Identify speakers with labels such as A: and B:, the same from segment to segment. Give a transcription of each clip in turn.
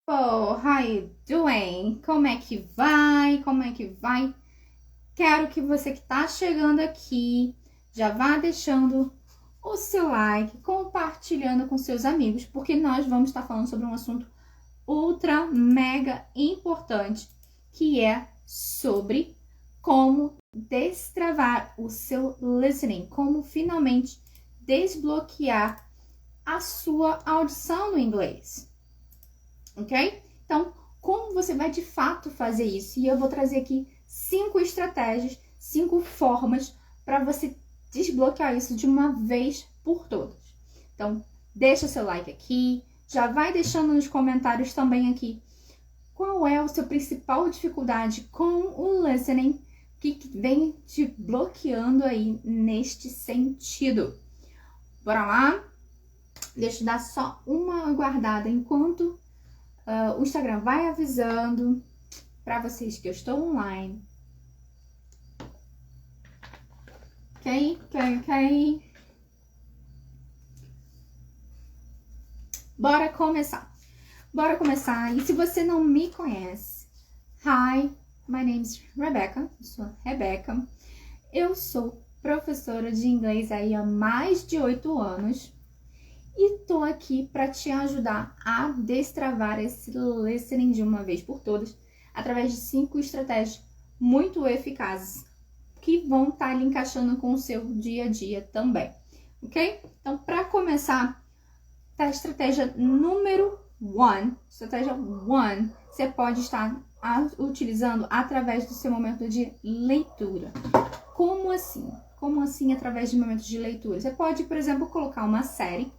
A: Oh, how you doing? Como é que vai? Como é que vai? Quero que você que está chegando aqui já vá deixando o seu like, compartilhando com seus amigos, porque nós vamos estar falando sobre um assunto ultra mega importante, que é sobre como destravar o seu listening, como finalmente desbloquear a sua audição no inglês. Ok? Então, como você vai de fato fazer isso? E eu vou trazer aqui 5 estratégias, 5 formas para você desbloquear isso de uma vez por todas. Então, deixa seu like aqui, já vai deixando nos comentários também aqui qual é a sua principal dificuldade com o listening, que vem te bloqueando aí neste sentido. Bora lá? Deixa eu dar só uma guardada enquanto o Instagram vai avisando para vocês que eu estou online. Ok. Bora começar. E se você não me conhece, hi, my name is Rebecca. Eu sou a Rebeca. Eu sou professora de inglês aí há mais de 8 anos. E tô aqui para te ajudar a destravar esse listening de uma vez por todas, através de 5 estratégias muito eficazes, que vão estar ali encaixando com o seu dia a dia também, ok? Então, para começar, a estratégia número 1, você pode estar utilizando através do seu momento de leitura. Como assim? Como assim através de momentos de leitura? Você pode, por exemplo, colocar uma série.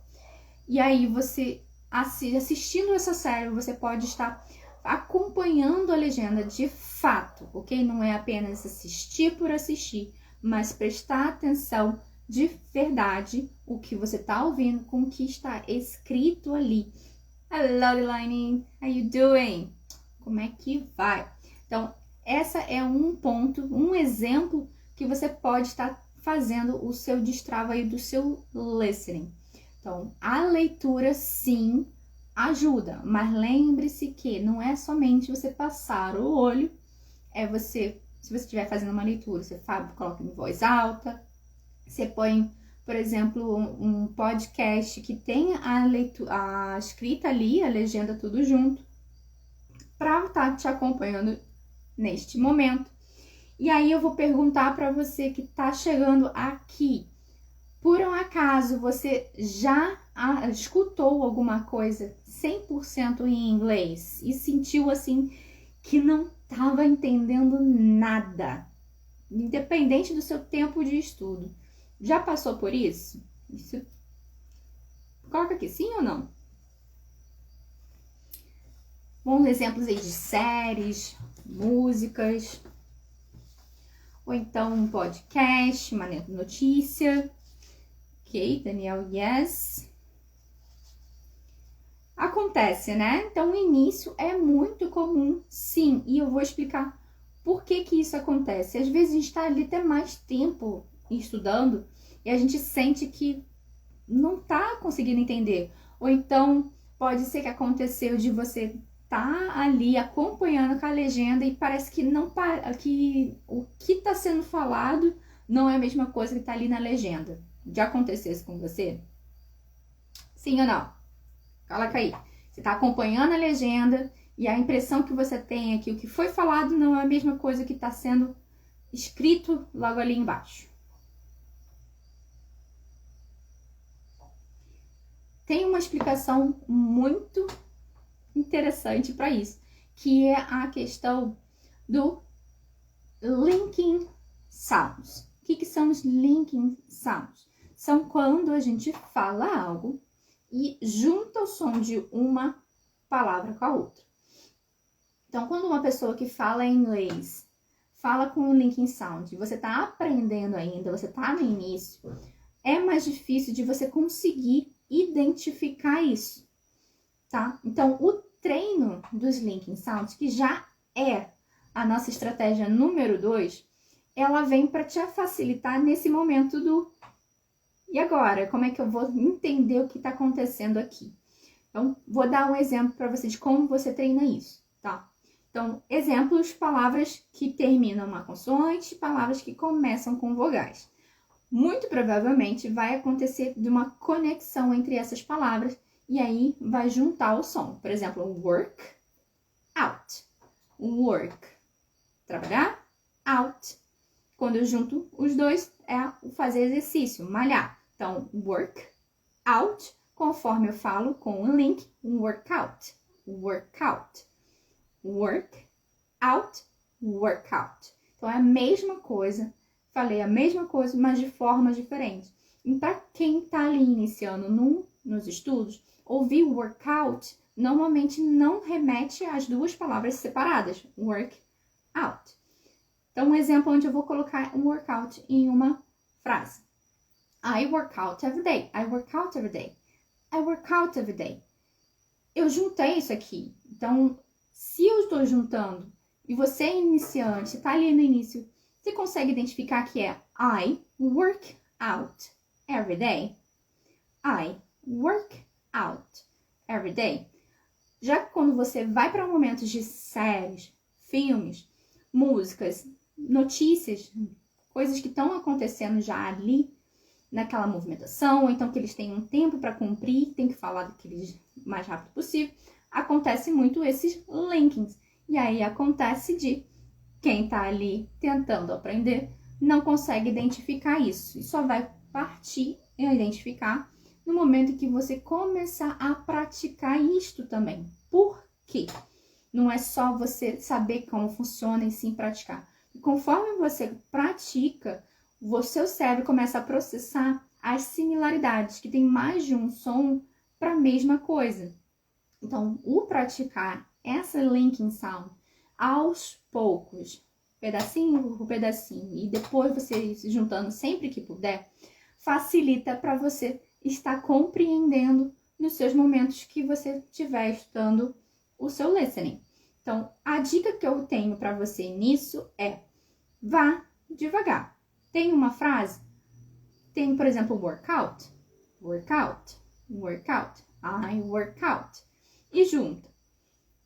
A: E aí você, assistindo essa série, você pode estar acompanhando a legenda de fato, ok? Não é apenas assistir por assistir, mas prestar atenção de verdade o que você está ouvindo com o que está escrito ali. Hello, Elaine, how you doing? Como é que vai? Então, essa é um ponto, um exemplo que você pode estar fazendo o seu destrava aí do seu listening. Então, a leitura, sim, ajuda, mas lembre-se que não é somente você passar o olho, é você, se você estiver fazendo uma leitura, você coloca em voz alta, você põe, por exemplo, um podcast que tem a escrita ali, a legenda tudo junto, para estar te acompanhando neste momento. E aí eu vou perguntar para você que está chegando aqui, por um acaso, você já escutou alguma coisa 100% em inglês e sentiu assim que não estava entendendo nada, independente do seu tempo de estudo? Já passou por isso? Coloca aqui, sim ou não? Bons exemplos aí de séries, músicas, ou então um podcast, uma notícia. Ok, Daniel, yes. Acontece, né? Então, o início é muito comum, sim. E eu vou explicar por que isso acontece. Às vezes, a gente está ali até mais tempo estudando e a gente sente que não está conseguindo entender. Ou então, pode ser que aconteceu de você estar ali acompanhando com a legenda e parece que que o que está sendo falado não é a mesma coisa que está ali na legenda. Já aconteceu isso com você? Sim ou não? Coloca aí. Você está acompanhando a legenda e a impressão que você tem é que o que foi falado não é a mesma coisa que está sendo escrito logo ali embaixo. Tem uma explicação muito interessante para isso, que é a questão do linking sounds. O que são os linking sounds? São quando a gente fala algo e junta o som de uma palavra com a outra. Então, quando uma pessoa que fala inglês fala com o linking sound, você está aprendendo ainda, você está no início, é mais difícil de você conseguir identificar isso, tá? Então, o treino dos linking sounds, que já é a nossa estratégia número 2, ela vem para te facilitar nesse momento do e agora? Como é que eu vou entender o que está acontecendo aqui? Então, vou dar um exemplo para você de como você treina isso, tá? Então, exemplos, palavras que terminam uma consoante, palavras que começam com vogais. Muito provavelmente vai acontecer de uma conexão entre essas palavras e aí vai juntar o som. Por exemplo, work, out. Work, trabalhar, out. Quando eu junto os dois, é fazer exercício, malhar. Então, work, out, conforme eu falo com o link, workout, workout. Work, out, workout. Então, é a mesma coisa, falei a mesma coisa, mas de formas diferentes. E para quem está ali iniciando nos estudos, ouvir workout normalmente não remete às duas palavras separadas, work, out. Então, um exemplo onde eu vou colocar um workout em uma frase. I work out every day. I work out every day. I work out every day. Eu juntei isso aqui. Então, se eu estou juntando e você é iniciante, está ali no início, você consegue identificar que é I work out every day. I work out every day. Já que quando você vai para momentos de séries, filmes, músicas, notícias, coisas que estão acontecendo já ali, naquela movimentação, ou então que eles têm um tempo para cumprir, tem que falar daqueles mais rápido possível, acontece muito esses linkings. E aí acontece de quem está ali tentando aprender não consegue identificar isso. E só vai partir a identificar no momento em que você começar a praticar isto também. Por quê? Não é só você saber como funciona e sim praticar. E conforme você pratica, o seu cérebro começa a processar as similaridades, que tem mais de um som para a mesma coisa. Então, o praticar essa linking sound aos poucos, pedacinho por pedacinho, e depois você se juntando sempre que puder, facilita para você estar compreendendo nos seus momentos que você estiver estudando o seu listening. Então, a dica que eu tenho para você nisso é: vá devagar. Tem uma frase? Tem, por exemplo, workout, workout, workout, I work out. E junta.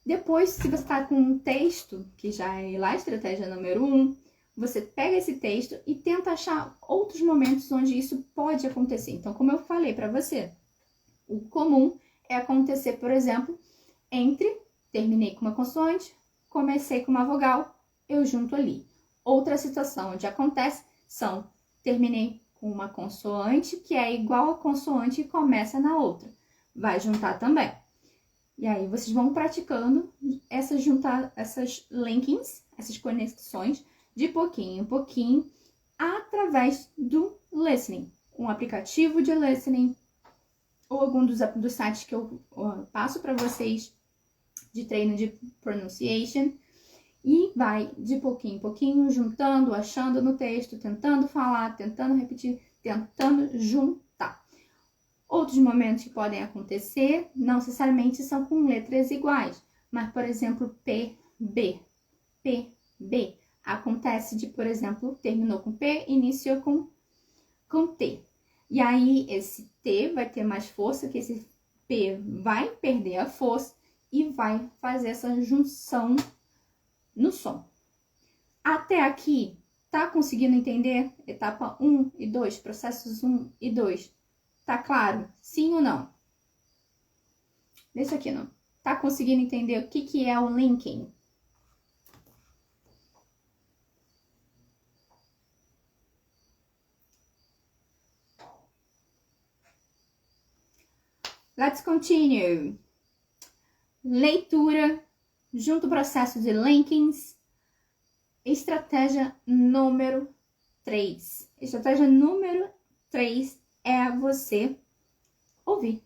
A: Depois, se você está com um texto, que já é lá a estratégia número 1, você pega esse texto e tenta achar outros momentos onde isso pode acontecer. Então, como eu falei para você, o comum é acontecer, por exemplo, terminei com uma consoante, comecei com uma vogal, eu junto ali. Outra situação onde acontece terminei com uma consoante que é igual a consoante e começa na outra. Vai juntar também. E aí vocês vão praticando essas linkings, essas conexões, de pouquinho em pouquinho, através do listening. Um aplicativo de listening, ou algum dos sites que eu passo para vocês de treino de pronunciation. E vai de pouquinho em pouquinho, juntando, achando no texto, tentando falar, tentando repetir, tentando juntar. Outros momentos que podem acontecer, não necessariamente são com letras iguais, mas, por exemplo, PB. PB. Acontece de, por exemplo, terminou com P, iniciou com T. E aí, esse T vai ter mais força, que esse P vai perder a força e vai fazer essa junção no som. Até aqui, tá conseguindo entender? Etapa 1 e 2, processos 1 e 2. Tá claro? Sim ou não? Deixa aqui, não. Tá conseguindo entender o que é o linking? Let's continue. Leitura, junto ao processo de linkings. Estratégia número 3. Estratégia número 3 é você ouvir.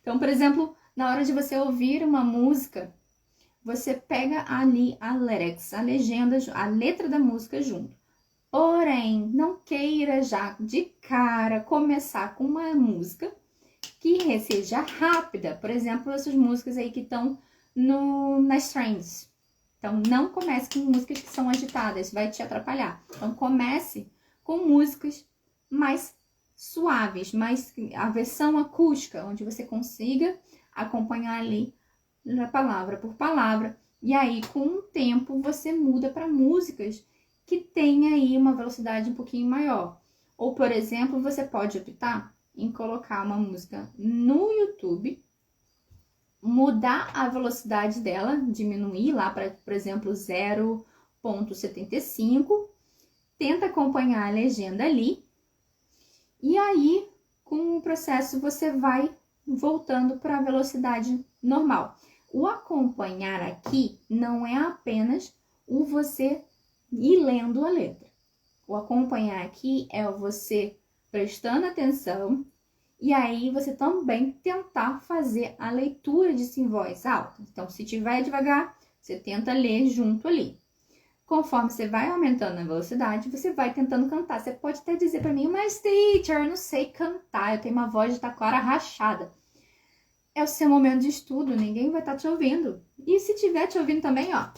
A: Então, por exemplo, na hora de você ouvir uma música, você pega ali a lyrics, a legenda, a letra da música junto. Porém, não queira já de cara começar com uma música que seja rápida. Por exemplo, essas músicas aí que estão nas trends. Então, não comece com músicas que são agitadas, vai te atrapalhar. Então, comece com músicas mais suaves, mais a versão acústica, onde você consiga acompanhar ali palavra por palavra. E aí, com o tempo, você muda para músicas que tem aí uma velocidade um pouquinho maior. Ou, por exemplo, você pode optar em colocar uma música no YouTube, mudar a velocidade dela, diminuir lá para, por exemplo, 0,75, tenta acompanhar a legenda ali, e aí, com o processo, você vai voltando para a velocidade normal. O acompanhar aqui não é apenas o você ir lendo a letra. O acompanhar aqui é você prestando atenção e aí você também tentar fazer a leitura disso em voz alta. Então, se tiver devagar, você tenta ler junto ali. Conforme você vai aumentando a velocidade, você vai tentando cantar. Você pode até dizer para mim, mas teacher, eu não sei cantar, eu tenho uma voz de taquara rachada. É o seu momento de estudo, ninguém vai estar te ouvindo. E se tiver te ouvindo também, ó,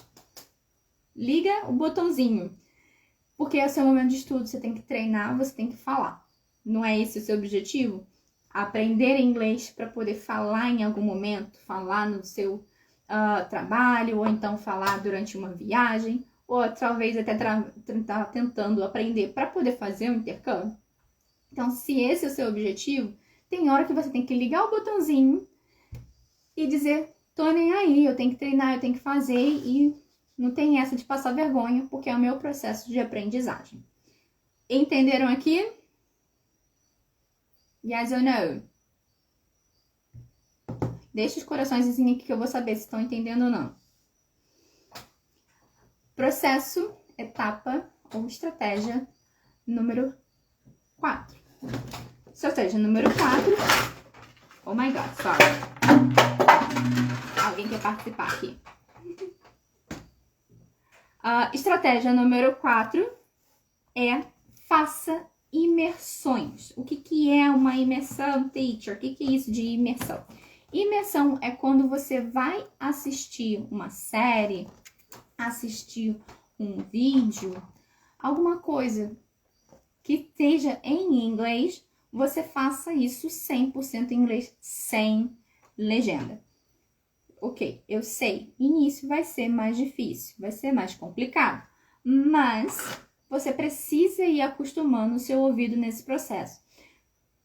A: liga o botãozinho. Porque é o seu momento de estudo, você tem que treinar, você tem que falar. Não é esse o seu objetivo? Aprender inglês para poder falar em algum momento, falar no seu trabalho, ou então falar durante uma viagem, ou talvez até estar tentando aprender para poder fazer um intercâmbio. Então, se esse é o seu objetivo, tem hora que você tem que ligar o botãozinho e dizer, tô nem aí, eu tenho que treinar, eu tenho que fazer, e não tem essa de passar vergonha, porque é o meu processo de aprendizagem. Entenderam aqui? Yes or no? Deixa os coraçõezinhos aqui que eu vou saber se estão entendendo ou não. Processo, etapa ou estratégia número 4. Estratégia número 4. Oh my God, sorry. Alguém quer participar aqui? Estratégia número 4 é faça imersões. O que é uma imersão, teacher? O que é isso de imersão? Imersão é quando você vai assistir uma série, assistir um vídeo, alguma coisa que esteja em inglês, você faça isso 100% em inglês, sem legenda. Ok, eu sei, início vai ser mais difícil, vai ser mais complicado, mas você precisa ir acostumando o seu ouvido nesse processo.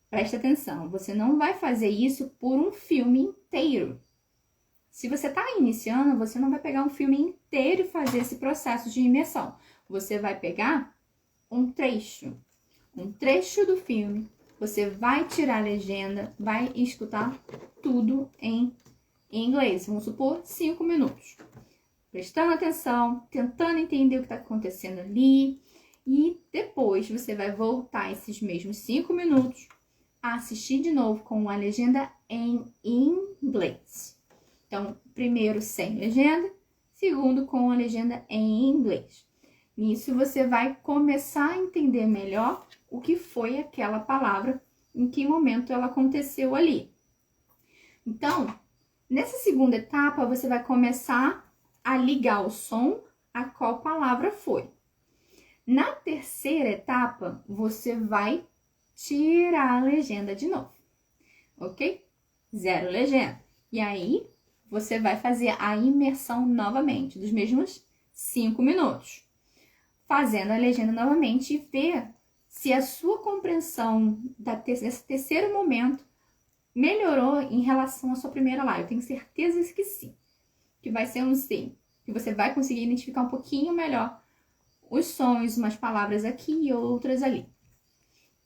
A: Presta atenção, você não vai fazer isso por um filme inteiro. Se você está iniciando, você não vai pegar um filme inteiro e fazer esse processo de imersão. Você vai pegar um trecho do filme, você vai tirar a legenda, vai escutar tudo em inglês, vamos supor 5 minutos. Prestando atenção, tentando entender o que está acontecendo ali. E depois você vai voltar esses mesmos 5 minutos a assistir de novo com a legenda em inglês. Então, primeiro sem legenda, segundo com a legenda em inglês. Nisso você vai começar a entender melhor o que foi aquela palavra, em que momento ela aconteceu ali. Então, nessa segunda etapa, você vai começar a ligar o som a qual palavra foi. Na terceira etapa, você vai tirar a legenda de novo, ok? 0 legenda. E aí, você vai fazer a imersão novamente, dos mesmos 5 minutos. Fazendo a legenda novamente e ver se a sua compreensão desse terceiro momento melhorou em relação à sua primeira live. Eu tenho certeza que sim, que vai ser um sim, que você vai conseguir identificar um pouquinho melhor os sons, umas palavras aqui e outras ali.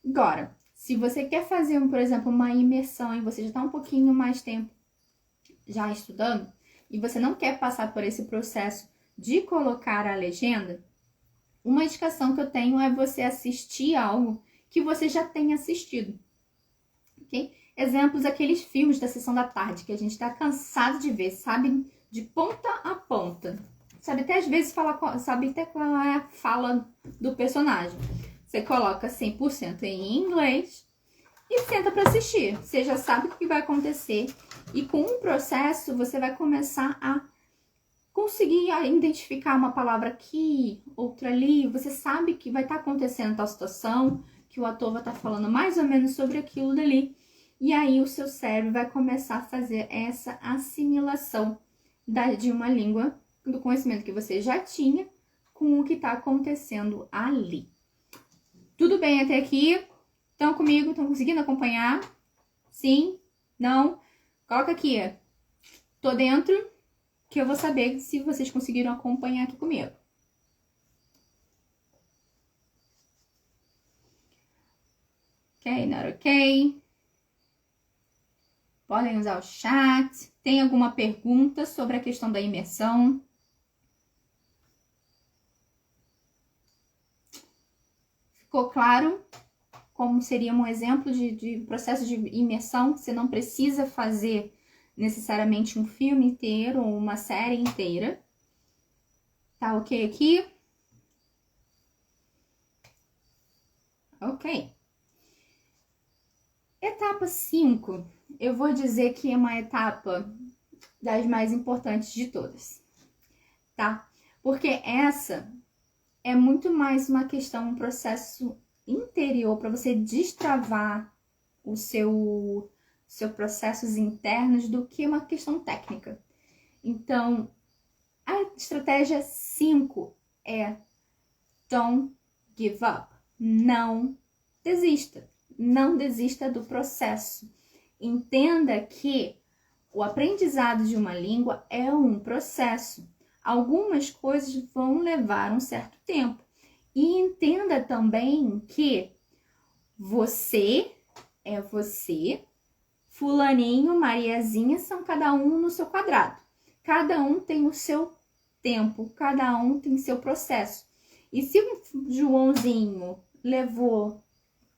A: Agora, se você quer fazer, por exemplo, uma imersão e você já está um pouquinho mais tempo já estudando e você não quer passar por esse processo de colocar a legenda, uma indicação que eu tenho é você assistir algo que você já tenha assistido, ok? Exemplos, aqueles filmes da sessão da tarde que a gente está cansado de ver, sabe? De ponta a ponta. Sabe até às vezes sabe até qual é a fala do personagem. Você coloca 100% em inglês e senta para assistir. Você já sabe o que vai acontecer e com o processo você vai começar a conseguir identificar uma palavra aqui, outra ali. Você sabe que vai estar acontecendo tal situação, que o ator vai estar falando mais ou menos sobre aquilo dali. E aí o seu cérebro vai começar a fazer essa assimilação de uma língua, do conhecimento que você já tinha, com o que está acontecendo ali. Tudo bem até aqui? Estão comigo? Estão conseguindo acompanhar? Sim? Não? Coloca aqui. Tô dentro, que eu vou saber se vocês conseguiram acompanhar aqui comigo. Ok, not ok. Podem usar o chat. Tem alguma pergunta sobre a questão da imersão? Ficou claro como seria um exemplo de processo de imersão? Você não precisa fazer necessariamente um filme inteiro ou uma série inteira. Tá ok aqui? Ok. Etapa 5, eu vou dizer que é uma etapa das mais importantes de todas, tá? Porque essa é muito mais uma questão, um processo interior para você destravar o seu processos internos do que uma questão técnica. Então, a estratégia 5 é don't give up. Não desista. Não desista do processo. Entenda que o aprendizado de uma língua é um processo. Algumas coisas vão levar um certo tempo. E entenda também que você é você, fulaninho, mariazinha, são cada um no seu quadrado. Cada um tem o seu tempo, cada um tem seu processo. E se o Joãozinho levou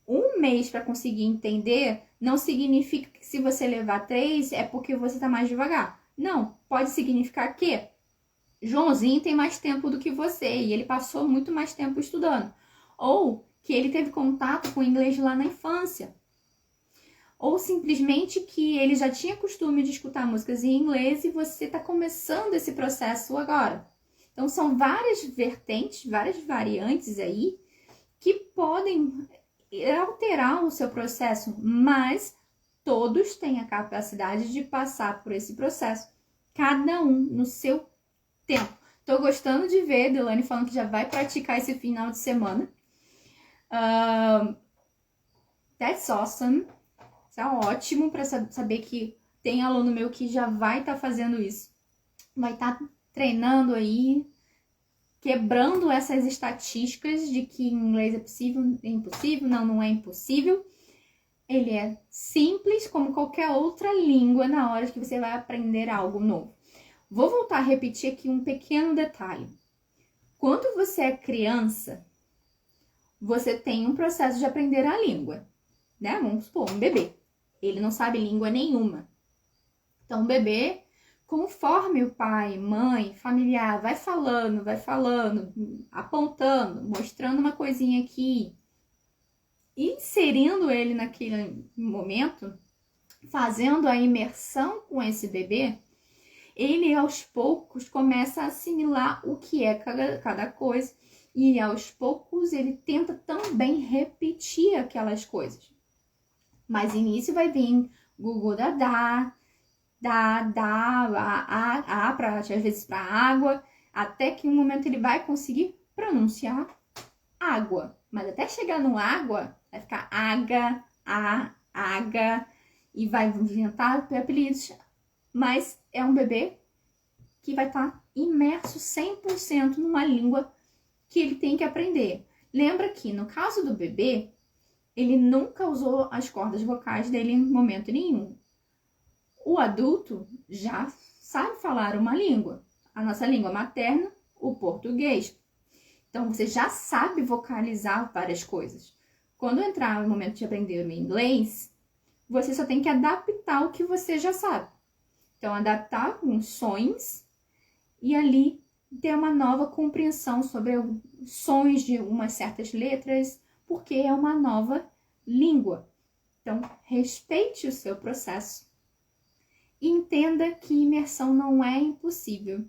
A: 1 mês para conseguir entender, não significa que se você levar 3 é porque você está mais devagar. Não, pode significar que Joãozinho tem mais tempo do que você e ele passou muito mais tempo estudando. Ou que ele teve contato com o inglês lá na infância. Ou simplesmente que ele já tinha costume de escutar músicas em inglês e você está começando esse processo agora. Então, são várias vertentes, várias variantes aí que podem alterar o seu processo, mas todos têm a capacidade de passar por esse processo, cada um no seu tempo. Tô gostando de ver Delaney falando que já vai praticar esse final de semana. That's awesome. Isso é ótimo para saber que tem aluno meu que já vai estar fazendo isso. Vai estar treinando aí, quebrando essas estatísticas de que inglês é possível, é impossível, não é impossível. Ele é simples como qualquer outra língua na hora que você vai aprender algo novo. Vou voltar a repetir aqui um pequeno detalhe. Quando você é criança, você tem um processo de aprender a língua, né? Vamos supor, um bebê. Ele não sabe língua nenhuma. Então, o bebê, conforme o pai, mãe, familiar vai falando, apontando, mostrando uma coisinha aqui, inserindo ele naquele momento, fazendo a imersão com esse bebê, ele aos poucos começa a assimilar o que é cada coisa e aos poucos ele tenta também repetir aquelas coisas. Mas início vai vir Google Dá, para às vezes para água, até que um momento ele vai conseguir pronunciar água. Mas até chegar no água, vai ficar aga, e vai inventar apelidos. Mas é um bebê que vai estar imerso 100% numa língua que ele tem que aprender. Lembra que no caso do bebê, ele nunca usou as cordas vocais dele em momento nenhum. O adulto já sabe falar uma língua, a nossa língua materna, o português. Então, você já sabe vocalizar várias coisas. Quando entrar no momento de aprender o inglês, você só tem que adaptar o que você já sabe. Então, adaptar com sons e ali ter uma nova compreensão sobre os sons de umas certas letras, porque é uma nova língua. Então, respeite o seu processo e entenda que imersão não é impossível.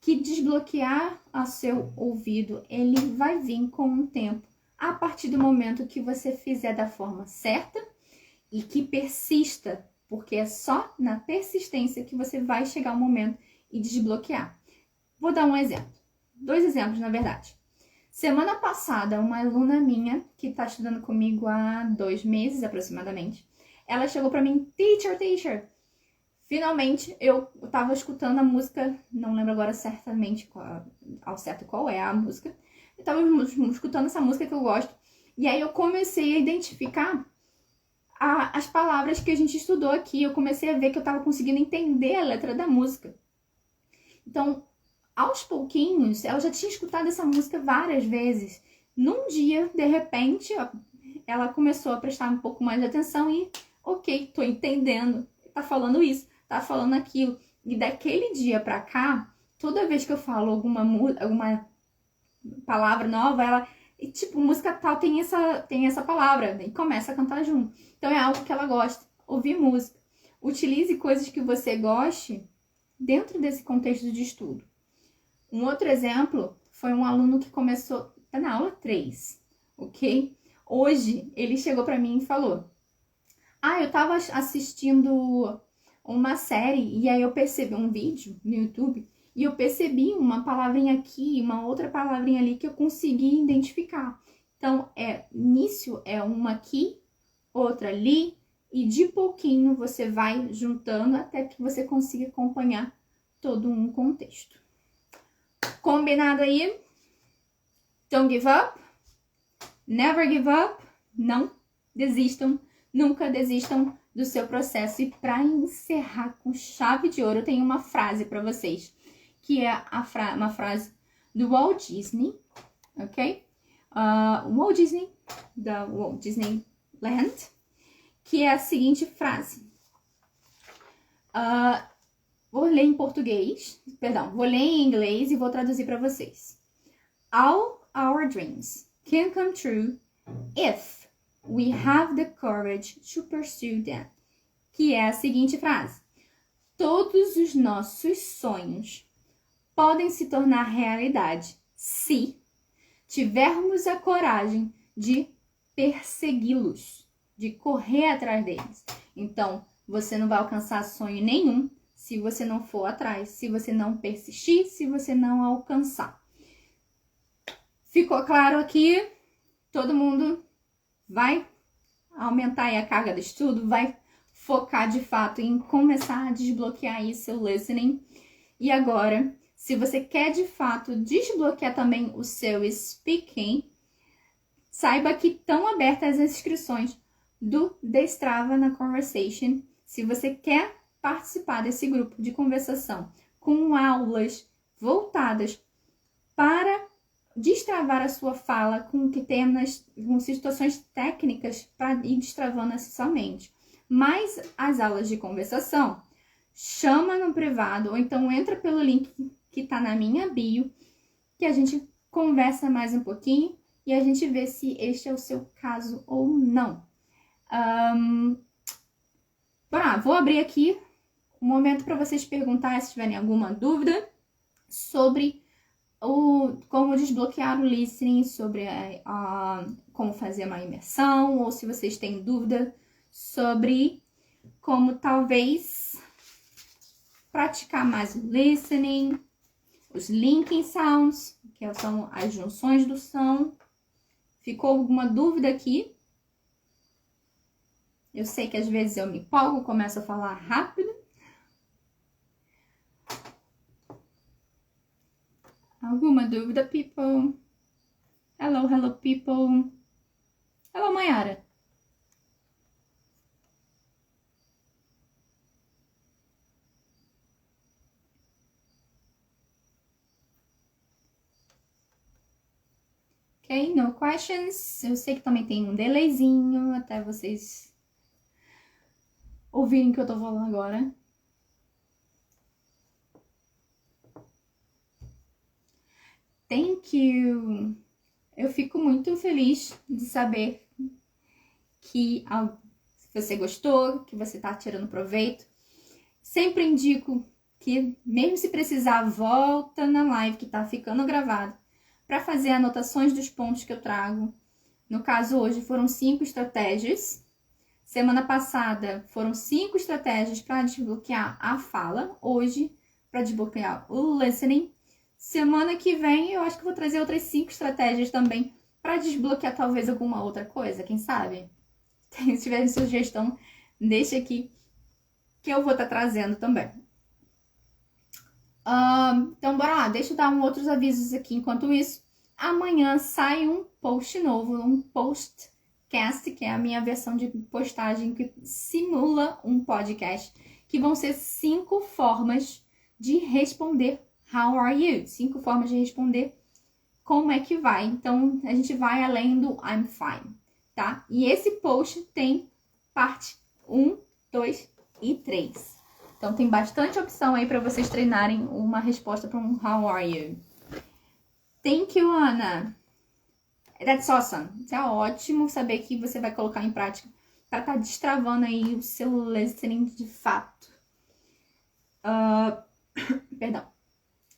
A: Que desbloquear o seu ouvido, ele vai vir com um tempo, a partir do momento que você fizer da forma certa e que persista, porque é só na persistência que você vai chegar ao momento e desbloquear. Vou dar um exemplo. 2 exemplos, na verdade. Semana passada, uma aluna minha, que está estudando comigo há 2 meses aproximadamente, ela chegou para mim, teacher, finalmente eu estava escutando a música, não lembro agora certamente ao certo qual é a música, eu estava escutando essa música que eu gosto, e aí eu comecei a identificar as palavras que a gente estudou aqui, eu comecei a ver que eu estava conseguindo entender a letra da música. Então, aos pouquinhos, ela já tinha escutado essa música várias vezes. Num dia, de repente, ela começou a prestar um pouco mais de atenção e, ok, tô entendendo, tá falando isso, tá falando aquilo. E daquele dia pra cá, toda vez que eu falo alguma palavra nova, ela, e, tipo, música tal tem essa palavra, e começa a cantar junto. Então é algo que ela gosta, ouvir música. Utilize coisas que você goste dentro desse contexto de estudo. Um outro exemplo foi um aluno que começou, tá na aula 3, ok? Hoje ele chegou para mim e falou: eu tava assistindo uma série e aí eu percebi um vídeo no YouTube e eu percebi uma palavrinha aqui, uma outra palavrinha ali que eu consegui identificar. Então, início é uma aqui, outra ali, e de pouquinho você vai juntando até que você consiga acompanhar todo um contexto. Combinado aí? Don't give up. Never give up. Não desistam. Nunca desistam do seu processo. E para encerrar com chave de ouro, eu tenho uma frase para vocês, que é uma frase do Walt Disney, ok? Walt Disney, da Walt Disney Land, que é a seguinte frase. Vou ler em português, vou ler em inglês e vou traduzir para vocês. All our dreams can come true if we have the courage to pursue them. Que é a seguinte frase. Todos os nossos sonhos podem se tornar realidade se tivermos a coragem de persegui-los, de correr atrás deles. Então, você não vai alcançar sonho nenhum se você não for atrás, se você não persistir, se você não alcançar. Ficou claro aqui? Todo mundo vai aumentar aí a carga do estudo, vai focar de fato em começar a desbloquear aí seu listening. E agora, se você quer de fato desbloquear também o seu speaking, saiba que estão abertas as inscrições do Destrava na Conversation. Se você quer participar desse grupo de conversação com aulas voltadas para destravar a sua fala com temas, com situações técnicas para ir destravando essa sua mente. Mas as aulas de conversação, chama no privado ou então entra pelo link que está na minha bio, que a gente conversa mais um pouquinho e a gente vê se este é o seu caso ou não. Vou abrir aqui um momento para vocês perguntar se tiverem alguma dúvida sobre como desbloquear o listening, sobre como fazer uma imersão, ou se vocês têm dúvida sobre como talvez praticar mais o listening, os linking sounds, que são as junções do som. Ficou alguma dúvida aqui? Eu sei que às vezes eu me empolgo, começo a falar rápido. Alguma dúvida, people? Hello, people. Hello, Mayara. Ok, no questions. Eu sei que também tem um delayzinho até vocês ouvirem o que eu tô falando agora. Thank you! Eu fico muito feliz de saber que você gostou, que você tá tirando proveito. Sempre indico que, mesmo se precisar, volta na live que tá ficando gravado para fazer anotações dos pontos que eu trago. No caso, hoje foram 5 estratégias. Semana passada foram 5 estratégias para desbloquear a fala. Hoje, para desbloquear o listening. Semana que vem, eu acho que vou trazer outras 5 estratégias também para desbloquear talvez alguma outra coisa, quem sabe? Se tiver sugestão, deixa aqui que eu vou estar trazendo também. Então, bora lá. Deixa eu dar outros avisos aqui. Enquanto isso, amanhã sai um post novo, um postcast, que é a minha versão de postagem que simula um podcast, que vão ser 5 formas de responder how are you? 5 formas de responder como é que vai. Então, a gente vai além do I'm fine, tá? E esse post tem parte 1, 2 e 3. Então, tem bastante opção aí para vocês treinarem uma resposta para um how are you. Thank you, Ana. That's awesome. Isso é ótimo saber que você vai colocar em prática para estar destravando aí o seu listening de fato. Perdão.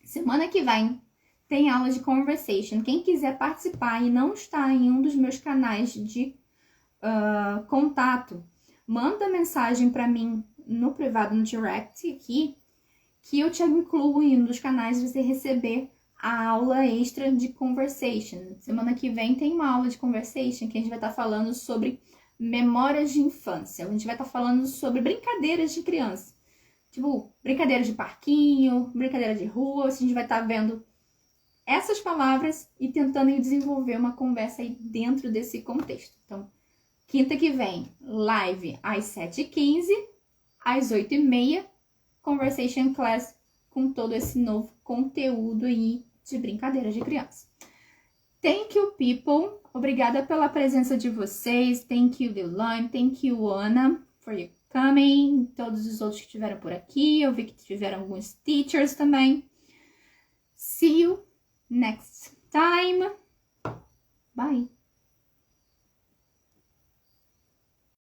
A: Semana que vem tem aula de conversation. Quem quiser participar e não está em um dos meus canais de contato, manda mensagem para mim no privado, no direct aqui, que eu te incluo em um dos canais você receber a aula extra de conversation. Semana que vem tem uma aula de conversation que a gente vai estar falando sobre memórias de infância. A gente vai estar falando sobre brincadeiras de criança. Tipo, brincadeira de parquinho, brincadeira de rua. A gente vai estar vendo essas palavras e tentando desenvolver uma conversa aí dentro desse contexto. Então, quinta que vem, live às 7h15, às 8h30, conversation class com todo esse novo conteúdo aí de brincadeiras de criança. Thank you, people. Obrigada pela presença de vocês. Thank you, Deolane. Thank you, Ana, for your coming. Todos os outros que estiveram por aqui. Eu vi que tiveram alguns teachers também. See you next time. Bye.